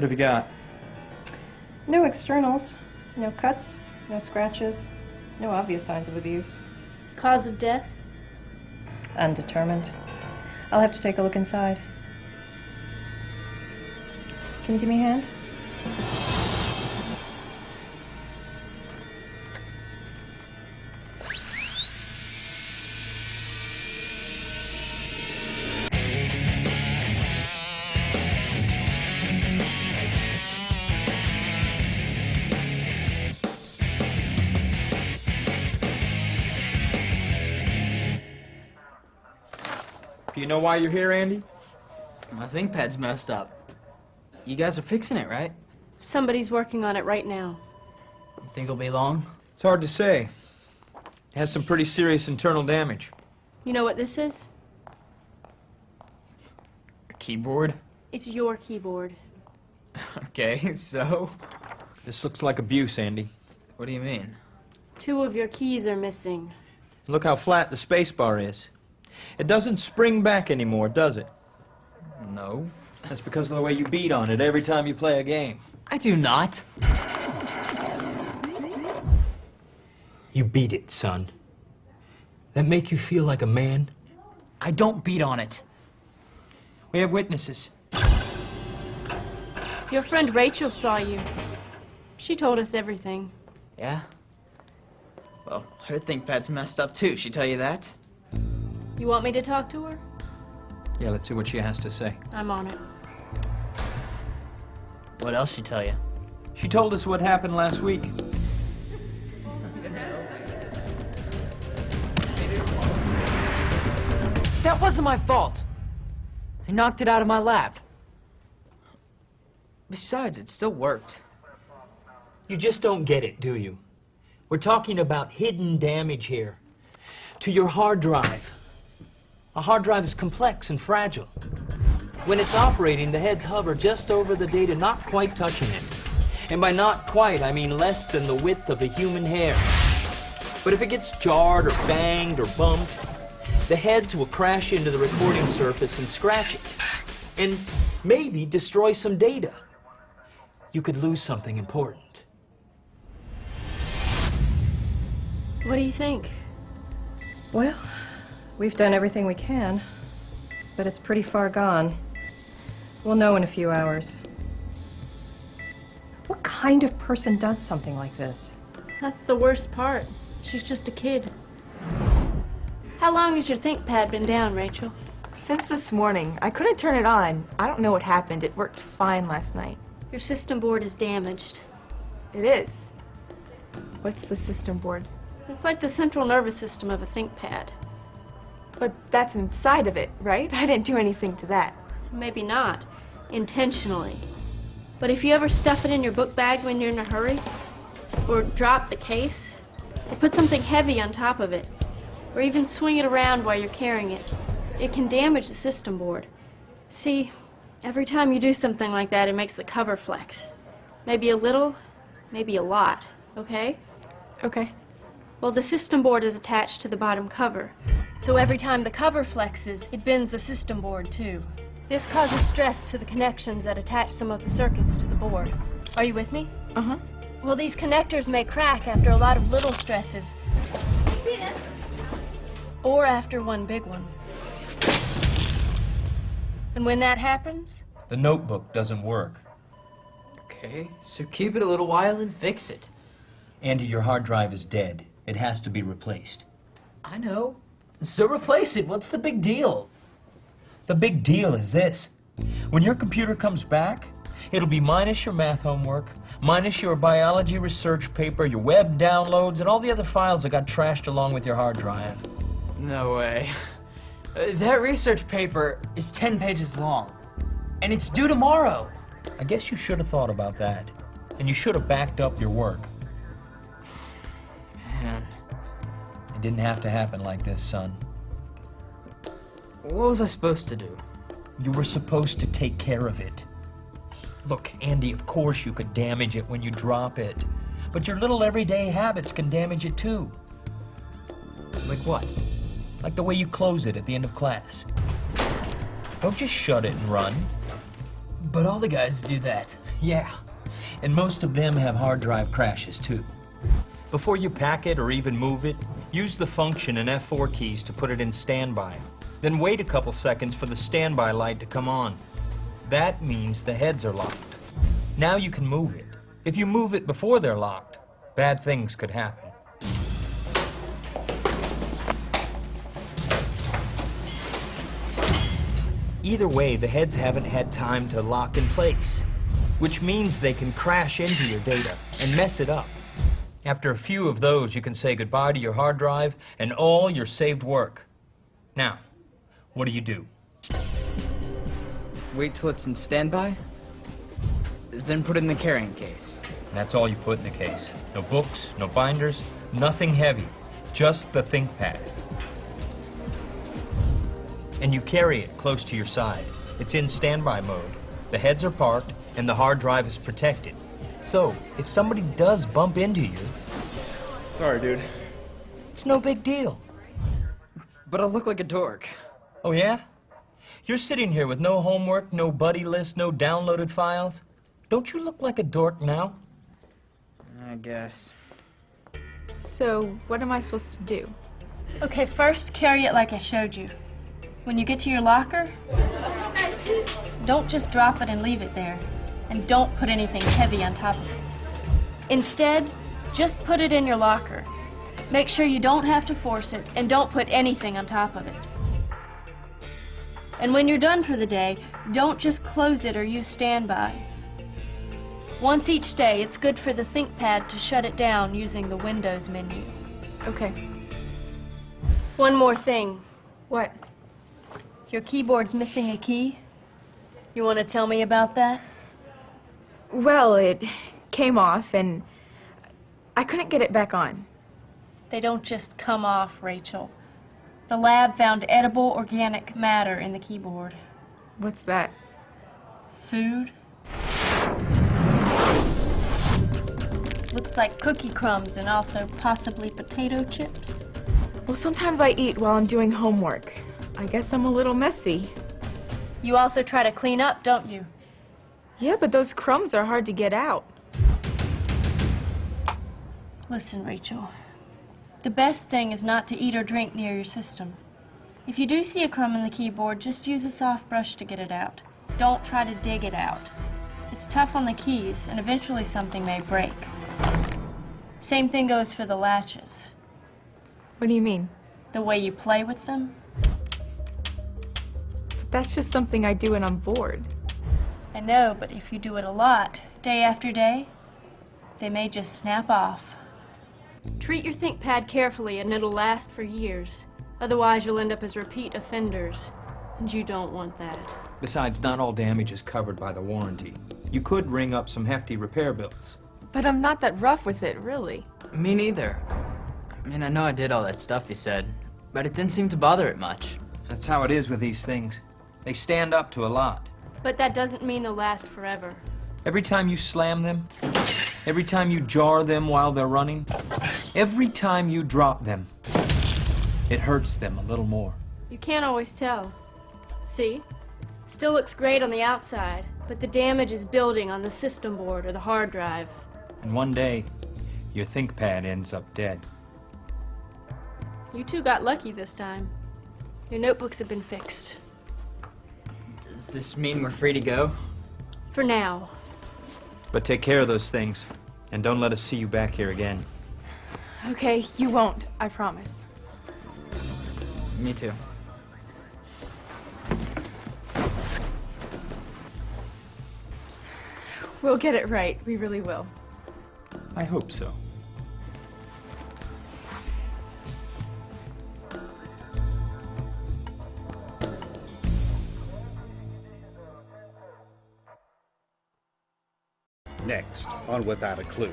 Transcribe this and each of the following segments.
What have you got? No externals, no cuts, no scratches, no obvious signs of abuse. Cause of death? Undetermined. I'll have to take a look inside. Can you give me a hand? Do you know why you're here, Andy? My Thinkpad's messed up. You guys are fixing it, right? Somebody's working on it right now. You think it'll be long? It's hard to say. It has some pretty serious internal damage. You know what this is? A keyboard? It's your keyboard. Okay, so? This looks like abuse, Andy. What do you mean? 2 of your keys are missing. Look how flat the space bar is. It doesn't spring back anymore, does it? No. That's because of the way you beat on it every time you play a game. I do not. You beat it, son. That make you feel like a man? I don't beat on it. We have witnesses. Your friend Rachel saw you. She told us everything. Yeah? Well, her Thinkpad's messed up too. She tell you that? You want me to talk to her? Yeah, let's see what she has to say. I'm on it. What else she tell you? She told us what happened last week. That wasn't my fault. I knocked it out of my lap. Besides, it still worked. You just don't get it, do you? We're talking about hidden damage here. To your hard drive. A hard drive is complex and fragile. When it's operating, the heads hover just over the data, not quite touching it. And by not quite, I mean less than the width of a human hair. But if it gets jarred or banged or bumped, the heads will crash into the recording surface and scratch it. And maybe destroy some data. You could lose something important. What do you think? Well, we've done everything we can, but it's pretty far gone. We'll know in a few hours. What kind of person does something like this? That's the worst part. She's just a kid. How long has your ThinkPad been down, Rachel? Since this morning. I couldn't turn it on. I don't know what happened. It worked fine last night. Your system board is damaged. It is. What's the system board? It's like the central nervous system of a ThinkPad. But that's inside of it, right? I didn't do anything to that. Maybe not, intentionally. But if you ever stuff it in your book bag when you're in a hurry, or drop the case, or put something heavy on top of it, or even swing it around while you're carrying it, it can damage the system board. See, every time you do something like that, it makes the cover flex. Maybe a little, maybe a lot, okay? Okay. Well, the system board is attached to the bottom cover. So every time the cover flexes, it bends the system board too. This causes stress to the connections that attach some of the circuits to the board. Are you with me? Uh-huh. Well, these connectors may crack after a lot of little stresses. Or after one big one. And when that happens? The notebook doesn't work. Okay, so keep it a little while and fix it. Andy, your hard drive is dead. It has to be replaced. I know. So replace it. What's the big deal? The big deal is this. When your computer comes back, it'll be minus your math homework, minus your biology research paper, your web downloads, and all the other files that got trashed along with your hard drive. No way. That research paper is 10 pages long. And it's due tomorrow. I guess you should have thought about that. And you should have backed up your work. Man, It didn't have to happen like this, son. what was I supposed to do? You were supposed to take care of it. Look, Andy, of course you could damage it when you drop it. But your little everyday habits can damage it too. Like what? Like the way you close it at the end of class. Don't just shut it and run. But all the guys do that. Yeah, and most of them have hard drive crashes too. Before you pack it or even move it, use the function and F4 keys to put it in standby. Then wait a couple seconds for the standby light to come on. That means the heads are locked. Now you can move it. If you move it before they're locked, bad things could happen. Either way, the heads haven't had time to lock in place, which means they can crash into your data and mess it up. After a few of those, you can say goodbye to your hard drive and all your saved work. Now, what do? Wait till it's in standby, then put it in the carrying case. That's all you put in the case. No books, no binders, nothing heavy, just the ThinkPad. And you carry it close to your side. It's in standby mode. The heads are parked and the hard drive is protected. So, if somebody does bump into you, Sorry, dude. it's no big deal. But I'll look like a dork. Oh yeah? You're sitting here with no homework, no buddy list, no downloaded files. Don't you look like a dork now? I guess. So, what am I supposed to do? Okay, first carry it like I showed you. When you get to your locker, don't just drop it and leave it there. And don't put anything heavy on top of it. Instead, just put it in your locker. Make sure you don't have to force it, and don't put anything on top of it. And when you're done for the day, don't just close it or use standby. Once each day, it's good for the ThinkPad to shut it down using the Windows menu. Okay. One more thing. What? Your keyboard's missing a key. You want to tell me about that? Well, it came off and I couldn't get it back on. They don't just come off, Rachel. The lab found edible organic matter in the keyboard. What's that? Food. Looks like cookie crumbs and also possibly potato chips. Well, sometimes I eat while I'm doing homework. I guess I'm a little messy. You also try to clean up, don't you? Yeah, but those crumbs are hard to get out. Listen, Rachel. The best thing is not to eat or drink near your system. If you do see a crumb in the keyboard, just use a soft brush to get it out. Don't try to dig it out. It's tough on the keys, and eventually something may break. Same thing goes for the latches. What do you mean? The way you play with them. That's just something I do when I'm bored. I know, but if you do it a lot, day after day, they may just snap off. Treat your ThinkPad carefully and it'll last for years. Otherwise, you'll end up as repeat offenders, and you don't want that. Besides, not all damage is covered by the warranty. You could ring up some hefty repair bills. But I'm not that rough with it, really. Me neither. I mean, I know I did all that stuff he said, but it didn't seem to bother it much. That's how it is with these things. They stand up to a lot. But that doesn't mean they'll last forever. Every time you slam them, every time you jar them while they're running, every time you drop them, it hurts them a little more. You can't always tell. See? Still looks great on the outside, but the damage is building on the system board or the hard drive. And one day, your ThinkPad ends up dead. You two got lucky this time. Your notebooks have been fixed. Does this mean we're free to go? For now. But take care of those things, and don't let us see you back here again. Okay, you won't, I promise. Me too. We'll get it right, we really will. I hope so. Next on Without a Clue,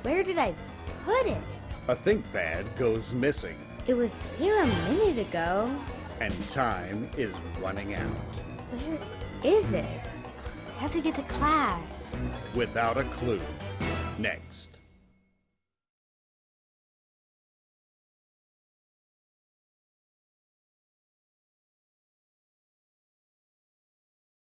Where did I put it? a ThinkPad goes missing, It was here a minute ago. and time is running out. Where is it? I have to get to class. Without a Clue, next.